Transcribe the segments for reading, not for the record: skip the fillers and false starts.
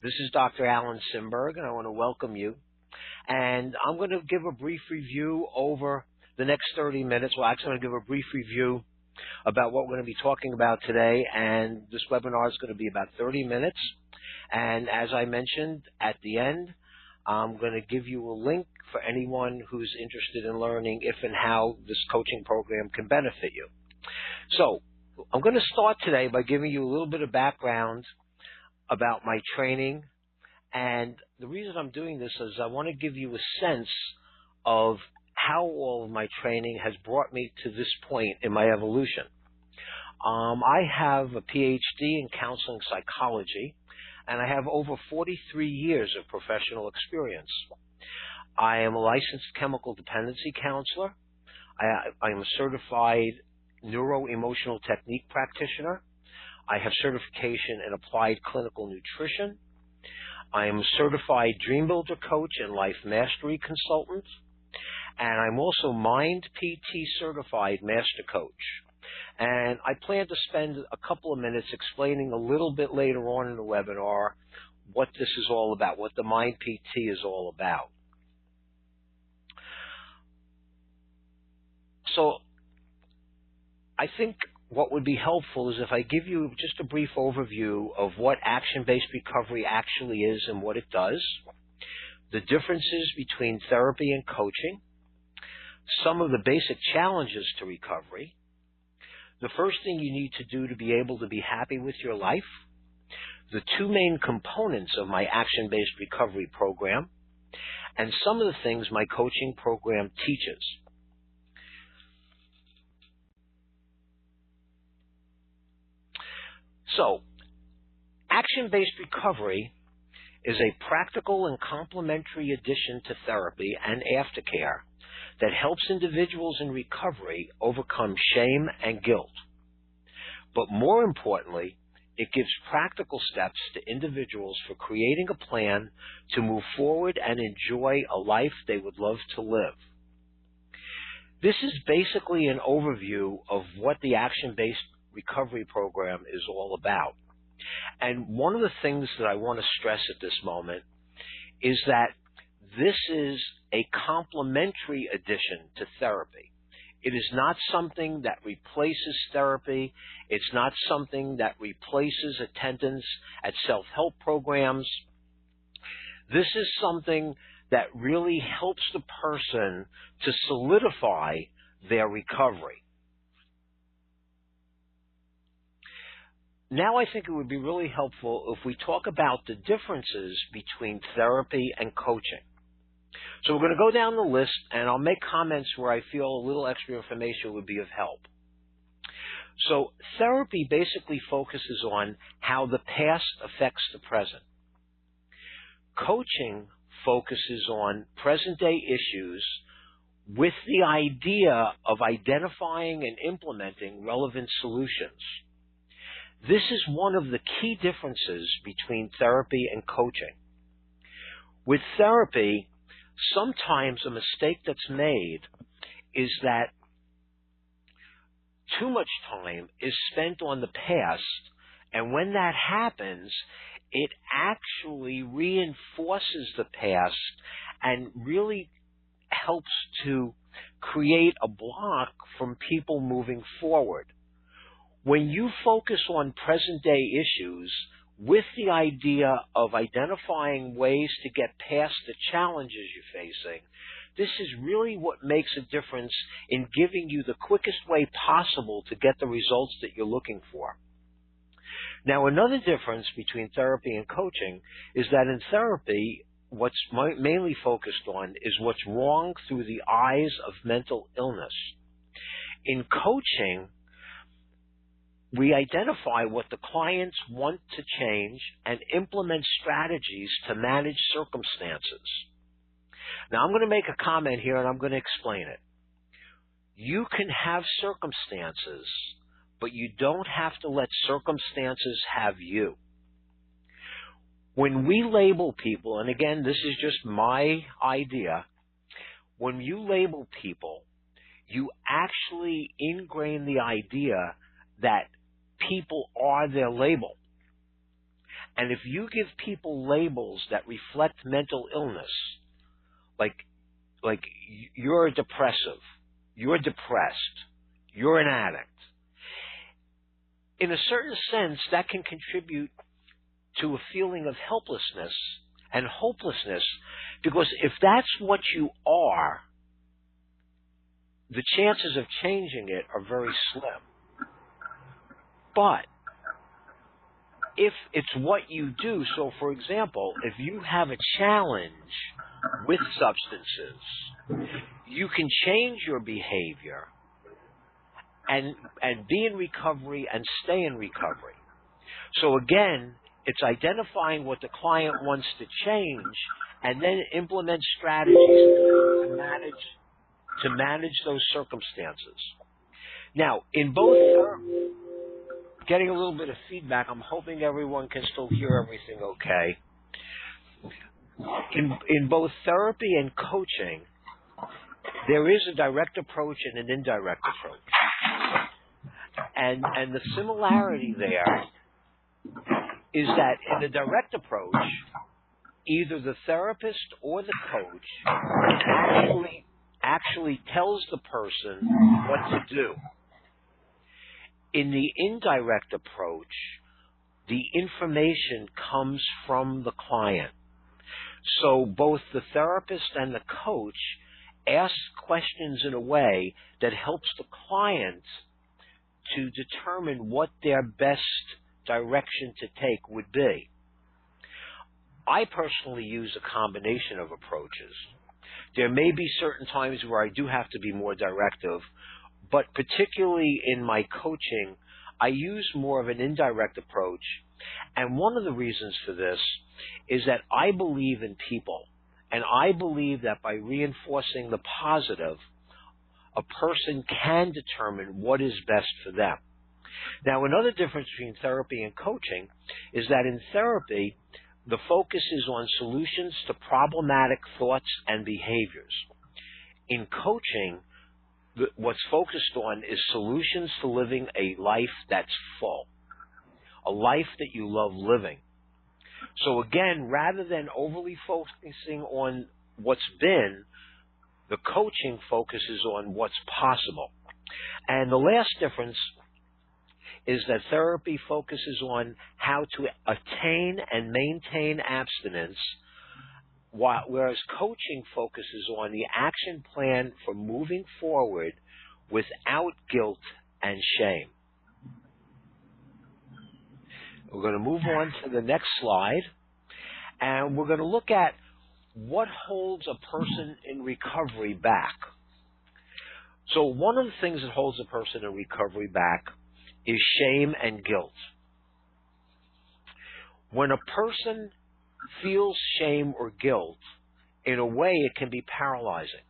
This is Dr. Alan Simberg, and I want to welcome you. And I'm going to give a brief review over the next 30 minutes. Well, actually, I'm going to give a brief review about what we're going to be talking about today. And this webinar is going to be about 30 minutes. And as I mentioned at the end, I'm going to give you a link for anyone who's interested in learning if and how this coaching program can benefit you. So I'm going to start today by giving you a little bit of background about my training. And the reason I'm doing this is I want to give you a sense of how all of my training has brought me to this point in my evolution. I have a PhD in counseling psychology, and I have over 43 years of professional experience. I am a licensed chemical dependency counselor. I am a certified neuro-emotional technique practitioner. I have certification in applied clinical nutrition. I am a certified dream builder coach and life mastery consultant. And I'm also Mind PT certified master coach. And I plan to spend a couple of minutes explaining a little bit later on in the webinar what this is all about, what the Mind PT is all about. So I think what would be helpful is if I give you just a brief overview of what action-based recovery actually is and what it does, the differences between therapy and coaching, some of the basic challenges to recovery, the first thing you need to do to be able to be happy with your life, the two main components of my action-based recovery program, and some of the things my coaching program teaches. So, action-based recovery is a practical and complementary addition to therapy and aftercare that helps individuals in recovery overcome shame and guilt. But more importantly, it gives practical steps to individuals for creating a plan to move forward and enjoy a life they would love to live. This is basically an overview of what the action-based recovery program is all about. And one of the things that I want to stress at this moment is that this is a complementary addition to therapy. It is not something that replaces therapy. It's not something that replaces attendance at self-help programs. This is something that really helps the person to solidify their recovery. Now I think it would be really helpful if we talk about the differences between therapy and coaching. So we're going to go down the list, and I'll make comments where I feel a little extra information would be of help. So therapy basically focuses on how the past affects the present. Coaching focuses on present-day issues with the idea of identifying and implementing relevant solutions. This is one of the key differences between therapy and coaching. With therapy, sometimes a mistake that's made is that too much time is spent on the past, and when that happens, it actually reinforces the past and really helps to create a block from people moving forward. When you focus on present-day issues with the idea of identifying ways to get past the challenges you're facing, this is really what makes a difference in giving you the quickest way possible to get the results that you're looking for. Now, another difference between therapy and coaching is that in therapy, what's mainly focused on is what's wrong through the eyes of mental illness. In coaching, we identify what the clients want to change and implement strategies to manage circumstances. Now, I'm going to make a comment here, and I'm going to explain it. You can have circumstances, but you don't have to let circumstances have you. When we label people, and again, this is just my idea, when you label people, you actually ingrain the idea that people are their label. And if you give people labels that reflect mental illness, like you're depressive, you're depressed, you're an addict, in a certain sense, that can contribute to a feeling of helplessness and hopelessness, because if that's what you are, the chances of changing it are very slim. But if it's what you do, so for example, if you have a challenge with substances, you can change your behavior and be in recovery and stay in recovery. So again, it's identifying what the client wants to change and then implement strategies to manage those circumstances. Now, in both, getting a little bit of feedback, I'm hoping everyone can still hear everything okay. In both therapy and coaching, there is a direct approach and an indirect approach. And the similarity there is that in the direct approach, either the therapist or the coach actually tells the person what to do. In the indirect approach, the information comes from the client. So both the therapist and the coach ask questions in a way that helps the client to determine what their best direction to take would be. I personally use a combination of approaches. There may be certain times where I do have to be more directive, but particularly in my coaching, I use more of an indirect approach. And one of the reasons for this is that I believe in people, and I believe that by reinforcing the positive, a person can determine what is best for them. Now, another difference between therapy and coaching is that in therapy, the focus is on solutions to problematic thoughts and behaviors. In coaching, what's focused on is solutions to living a life that's full, a life that you love living. So again, rather than overly focusing on what's been, the coaching focuses on what's possible. And the last difference is that therapy focuses on how to attain and maintain abstinence, whereas coaching focuses on the action plan for moving forward without guilt and shame. We're going to move on to the next slide, and we're going to look at what holds a person in recovery back. So one of the things that holds a person in recovery back is shame and guilt. When a person feels shame or guilt, in a way it can be paralyzing.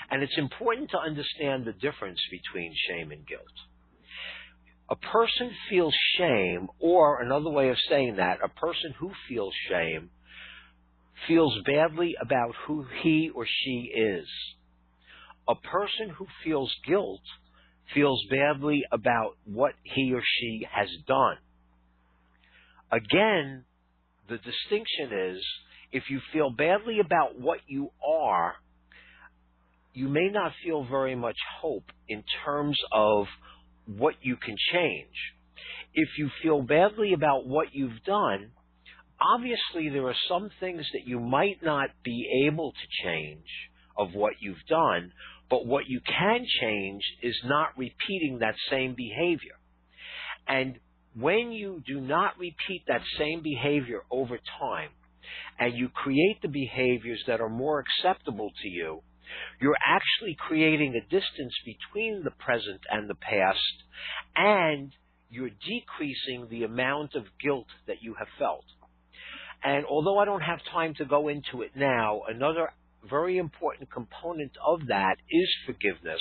And it's important to understand the difference between shame and guilt. A person feels shame, or another way of saying that, a person who feels shame feels badly about who he or she is. A person who feels guilt feels badly about what he or she has done. Again, the distinction is, if you feel badly about what you are, you may not feel very much hope in terms of what you can change. If you feel badly about what you've done, obviously there are some things that you might not be able to change of what you've done, but what you can change is not repeating that same behavior. And when you do not repeat that same behavior over time, and you create the behaviors that are more acceptable to you, you're actually creating a distance between the present and the past, and you're decreasing the amount of guilt that you have felt. And although I don't have time to go into it now, another very important component of that is forgiveness.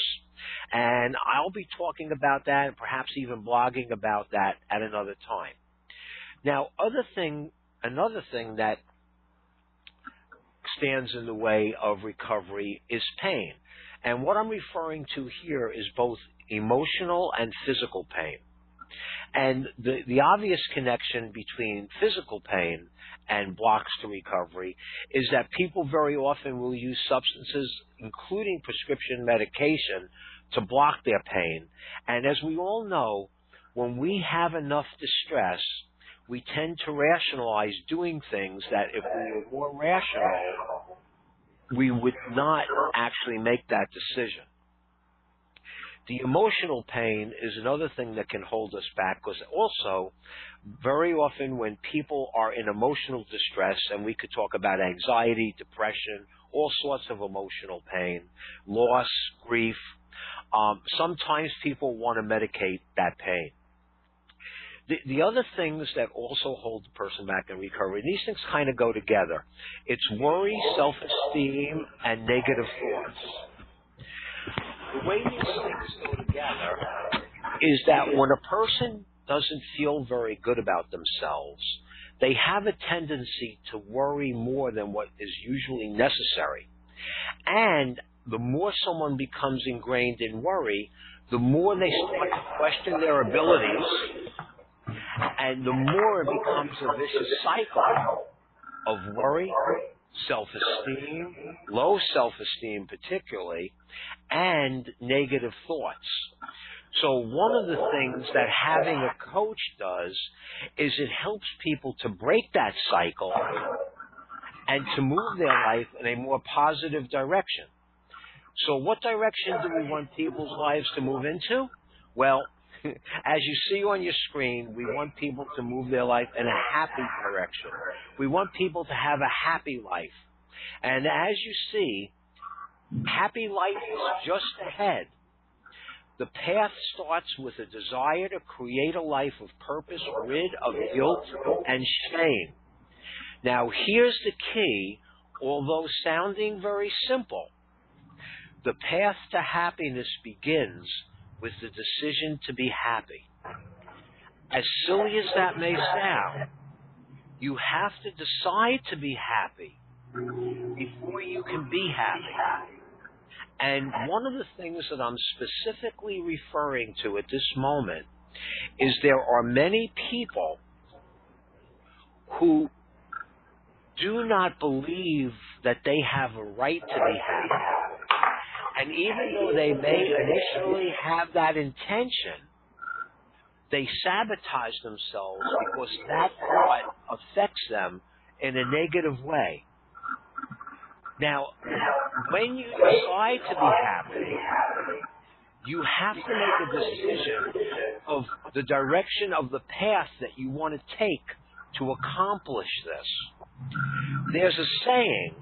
And I'll be talking about that and perhaps even blogging about that at another time. Now, another thing that stands in the way of recovery is pain. And what I'm referring to here is both emotional and physical pain. And the obvious connection between physical pain and blocks to recovery is that people very often will use substances, including prescription medication, to block their pain. And as we all know, when we have enough distress, we tend to rationalize doing things that if we were more rational, we would not actually make that decision. The emotional pain is another thing that can hold us back, because also very often when people are in emotional distress, and we could talk about anxiety, depression, all sorts of emotional pain, loss, grief, sometimes people want to medicate that pain. The other things that also hold the person back in recovery, these things kind of go together. It's worry, self-esteem, and negative thoughts. The way these things go together is that when a person doesn't feel very good about themselves, they have a tendency to worry more than what is usually necessary. And the more someone becomes ingrained in worry, the more they start to question their abilities, and the more it becomes a vicious cycle of worry, self-esteem, low self-esteem particularly, and negative thoughts. So one of the things that having a coach does is it helps people to break that cycle and to move their life in a more positive direction. So what direction do we want people's lives to move into? Well, as you see on your screen, we want people to move their life in a happy direction. We want people to have a happy life. And as you see, happy life is just ahead. The path starts with a desire to create a life of purpose, rid of guilt and shame. Now, here's the key, although sounding very simple. The path to happiness begins with the decision to be happy. As silly as that may sound, you have to decide to be happy before you can be happy. And one of the things that I'm specifically referring to at this moment is there are many people who do not believe that they have a right to be happy. And even though they may initially have that intention, they sabotage themselves because that thought affects them in a negative way. Now, when you decide to be happy, you have to make a decision of the direction of the path that you want to take to accomplish this. There's a saying,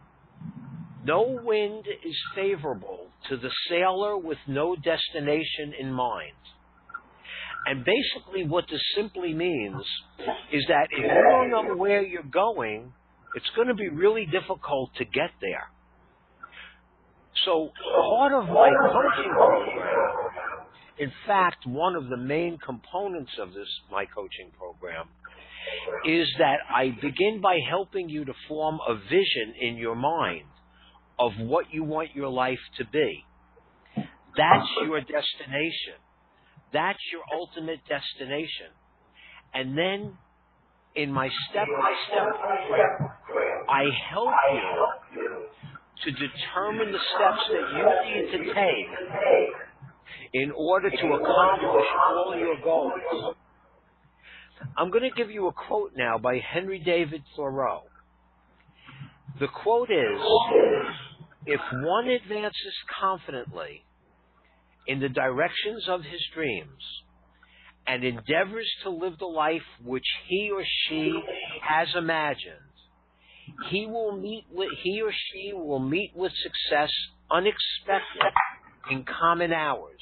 no wind is favorable to the sailor with no destination in mind. And basically what this simply means is that if you don't know where you're going, it's going to be really difficult to get there. So part of my coaching program, in fact, one of the main components of my coaching program, is that I begin by helping you to form a vision in your mind of what you want your life to be. That's your destination. That's your ultimate destination. And then in my step-by-step program, I help you to determine the steps that you need to take in order to accomplish all your goals. I'm going to give you a quote now by Henry David Thoreau. The quote is, if one advances confidently in the directions of his dreams and endeavors to live the life which he or she has imagined, he or she will meet with success unexpected in common hours.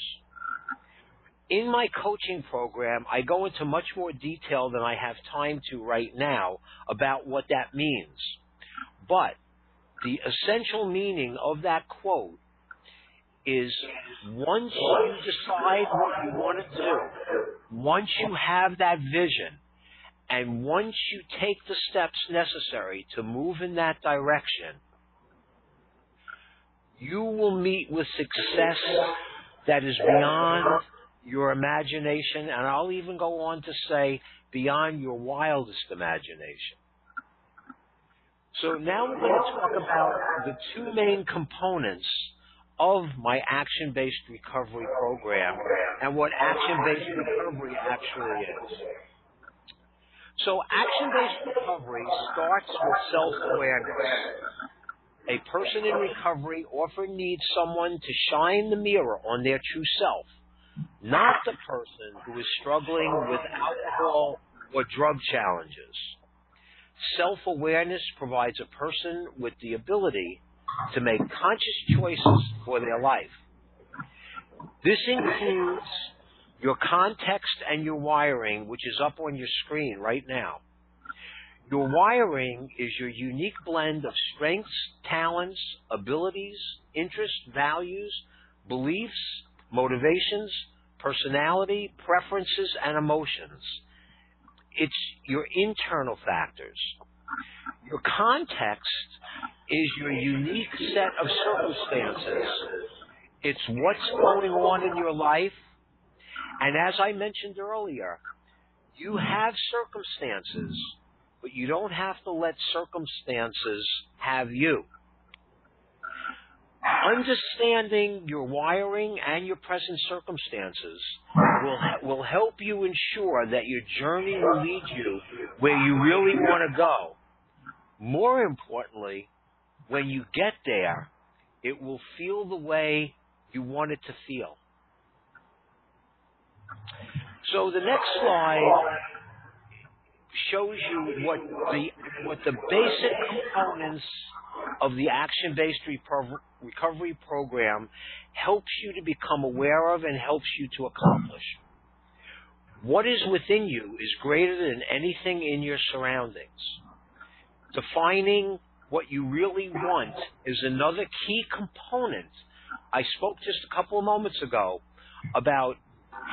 In my coaching program, I go into much more detail than I have time to right now about what that means. But the essential meaning of that quote is once you decide what you want to do, once you have that vision, and once you take the steps necessary to move in that direction, you will meet with success that is beyond your imagination, and I'll even go on to say beyond your wildest imagination. So now we're going to talk about the two main components of my action-based recovery program and what action-based recovery actually is. So action-based recovery starts with self-awareness. A person in recovery often needs someone to shine the mirror on their true self, not the person who is struggling with alcohol or drug challenges. Self-awareness provides a person with the ability to make conscious choices for their life. This includes your context and your wiring, which is up on your screen right now. Your wiring is your unique blend of strengths, talents, abilities, interests, values, beliefs, motivations, personality, preferences, and emotions. It's your internal factors. Your context is your unique set of circumstances. It's what's going on in your life. And as I mentioned earlier, you have circumstances, but you don't have to let circumstances have you. Understanding your wiring and your present circumstances will help you ensure that your journey will lead you where you really want to go. More importantly, when you get there, it will feel the way you want it to feel. So the next slide shows you what the basic components of the action-based recovery program helps you to become aware of and helps you to accomplish. What is within you is greater than anything in your surroundings. Defining what you really want is another key component. I spoke just a couple of moments ago about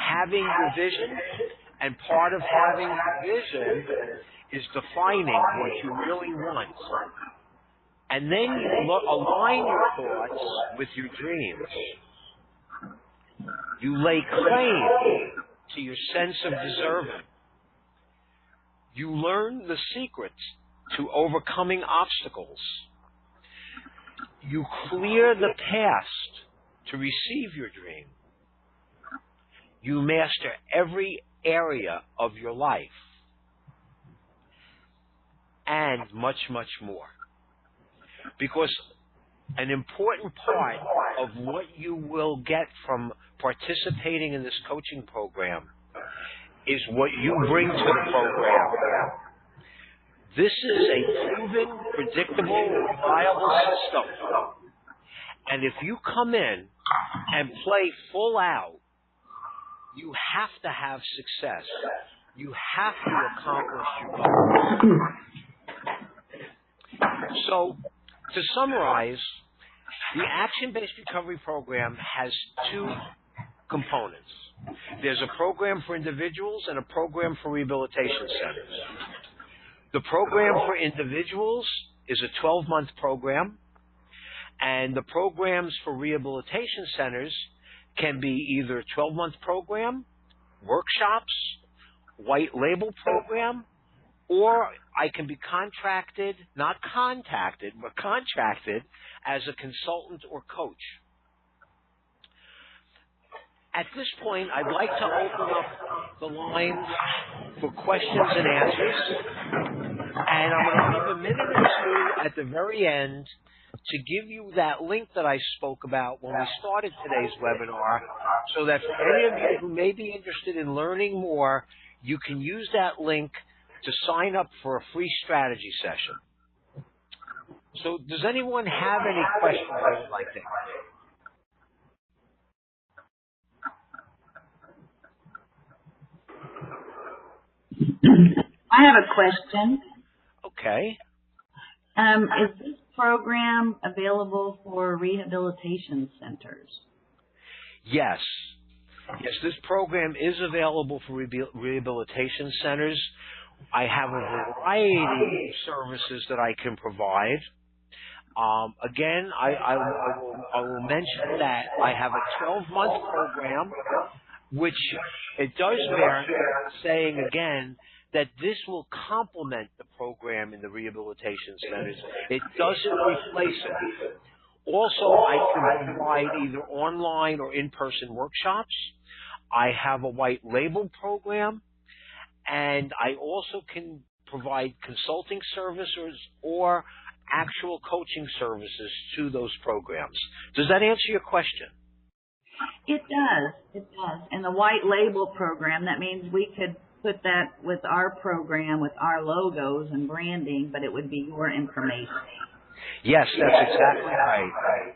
having your vision, and part of having your vision is defining what you really want. And then you align your thoughts with your dreams. You lay claim to your sense of deserving. You learn the secrets to overcoming obstacles. You clear the past to receive your dream. You master every area of your life. And much, much more. Because an important part of what you will get from participating in this coaching program is what you bring to the program. This is a proven, predictable, reliable system. And if you come in and play full out, you have to have success. You have to accomplish your goals. So, to summarize, the action-based recovery program has two components. There's a program for individuals and a program for rehabilitation centers. The program for individuals is a 12-month program, and the programs for rehabilitation centers can be either a 12-month program, workshops, white label program, or I can be contracted, not contacted, but contracted as a consultant or coach. At this point, I'd like to open up the lines for questions and answers. And I'm going to leave a minute or two at the very end to give you that link that I spoke about when we started today's webinar, so that for any of you who may be interested in learning more, you can use that link to sign up for a free strategy session. So does anyone have any questions they would like to ask? I have a question. Okay. Is this program available for rehabilitation centers? Yes. Yes, this program is available for rehabilitation centers. I have a variety of services that I can provide. Again, I will mention that I have a 12-month program which it does merit saying again that this will complement the program in the rehabilitation centers. It doesn't replace it. Also, I can provide either online or in-person workshops. I have a white label program, and I also can provide consulting services or actual coaching services to those programs. Does that answer your question? It does. It does. And the white label program, that means we could put that with our program, with our logos and branding, but it would be your information. Yes, that's exactly right.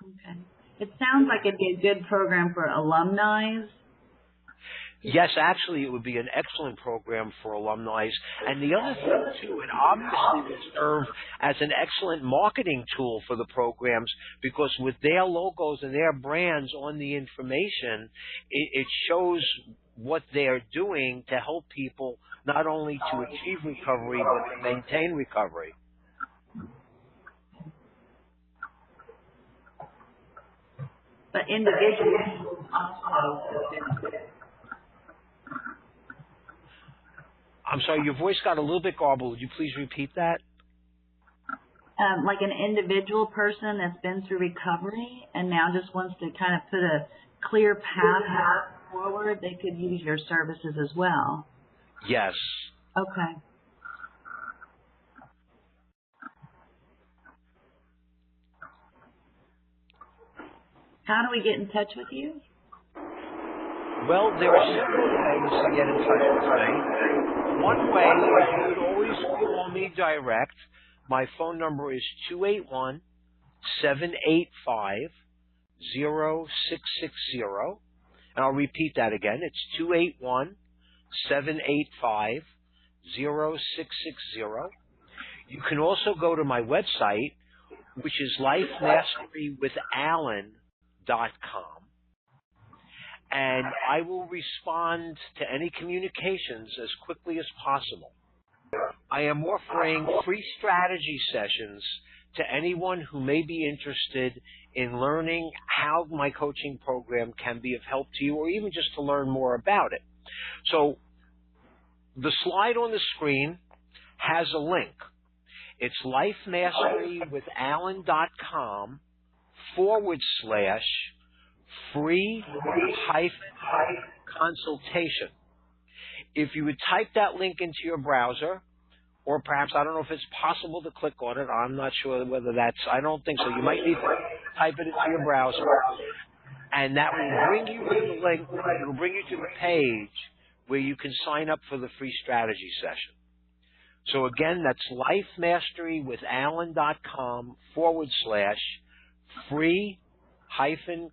Okay. It sounds like it'd be a good program for alumni. Yes, actually, it would be an excellent program for alumni. And the other thing, too, it obviously would serve as an excellent marketing tool for the programs, because with their logos and their brands on the information, it shows what they're doing to help people not only to achieve recovery, but to maintain recovery. But individuals also benefit. I'm sorry, your voice got a little bit garbled. Would you please repeat that? Like an individual person that's been through recovery and now just wants to kind of put a clear path forward, they could use your services as well. Yes. Okay. How do we get in touch with you? Well, there are several ways to get in touch with me. One way is you would always call me direct. My phone number is 281-785-0660. And I'll repeat that again. It's 281-785-0660. You can also go to my website, which is lifemasterywithalan.com. And I will respond to any communications as quickly as possible. I am offering free strategy sessions to anyone who may be interested in learning how my coaching program can be of help to you, or even just to learn more about it. So the slide on the screen has a link. It's lifemasterywithalan.com /free consultation. If you would type that link into your browser, or perhaps, I don't know if it's possible to click on it. I'm not sure whether I don't think so. You might need to type it into your browser, and that will bring you to the link. It will bring you to the page where you can sign up for the free strategy session. So again, that's lifemasterywithalan.com /free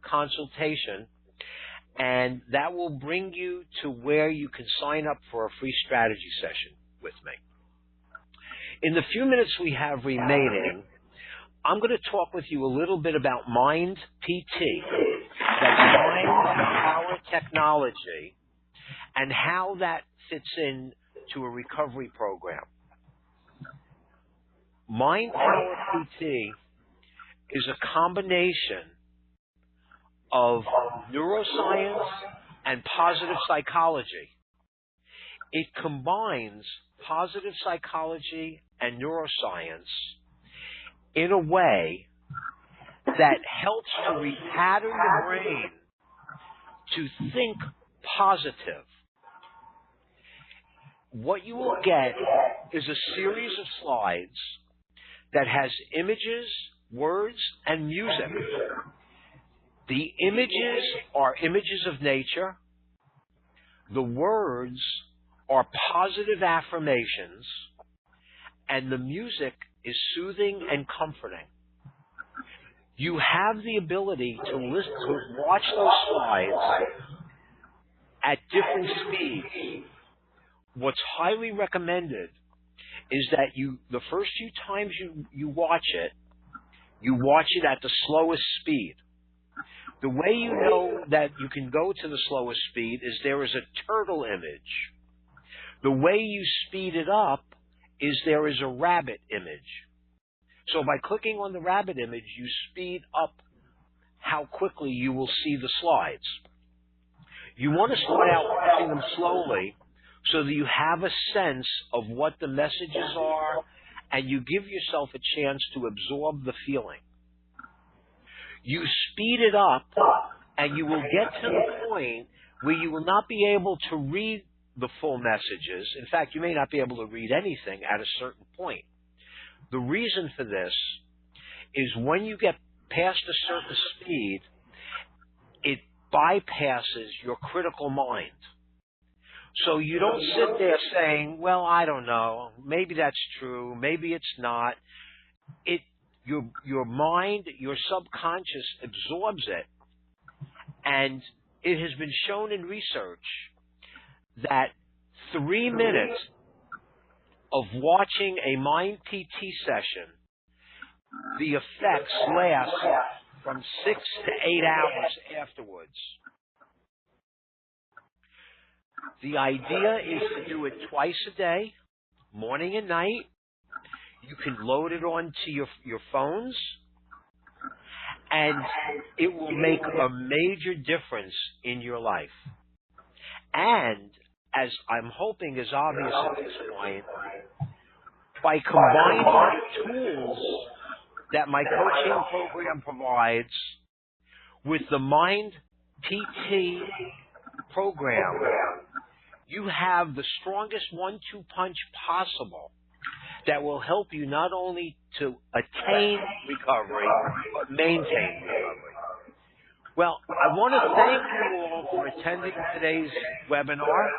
consultation, and that will bring you to where you can sign up for a free strategy session with me. In the few minutes we have remaining, I'm going to talk with you a little bit about Mind PT, that's Mind Power Technology, and how that fits in to a recovery program. Mind Power PT is a combination of neuroscience and positive psychology. It combines positive psychology and neuroscience in a way that helps to repattern the brain to think positive. What you will get is a series of slides that has images, words, and music. The images are images of nature. The words are positive affirmations. And the music is soothing and comforting. You have the ability to watch those slides at different speeds. What's highly recommended is that the first few times you watch it at the slowest speed. The way you know that you can go to the slowest speed is there is a turtle image. The way you speed it up is there is a rabbit image. So by clicking on the rabbit image, you speed up how quickly you will see the slides. You want to start out watching them slowly so that you have a sense of what the messages are and you give yourself a chance to absorb the feeling. You speed it up and you will get to the point where you will not be able to read the full messages. In fact, you may not be able to read anything at a certain point. The reason for this is when you get past a certain speed, it bypasses your critical mind. So you don't sit there saying, well, I don't know, maybe that's true, maybe it's not. Your mind, your subconscious absorbs it. And it has been shown in research that 3 minutes of watching a mind PT session, the effects last from 6 to 8 hours afterwards. The idea is to do it twice a day, morning and night. You can load it onto your phones, and it will make a major difference in your life. And, as I'm hoping is obvious at this point, by combining the tools that my coaching program provides with the Mind PT program, you have the strongest 1-2 punch possible that will help you not only to attain recovery, but maintain recovery. Well, I want to thank you all for attending today's webinar.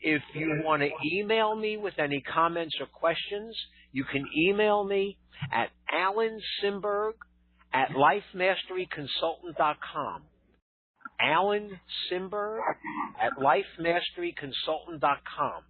If you want to email me with any comments or questions, you can email me at alansimberg@lifemasteryconsultant.com. Alan Simberg at lifemasteryconsultant.com.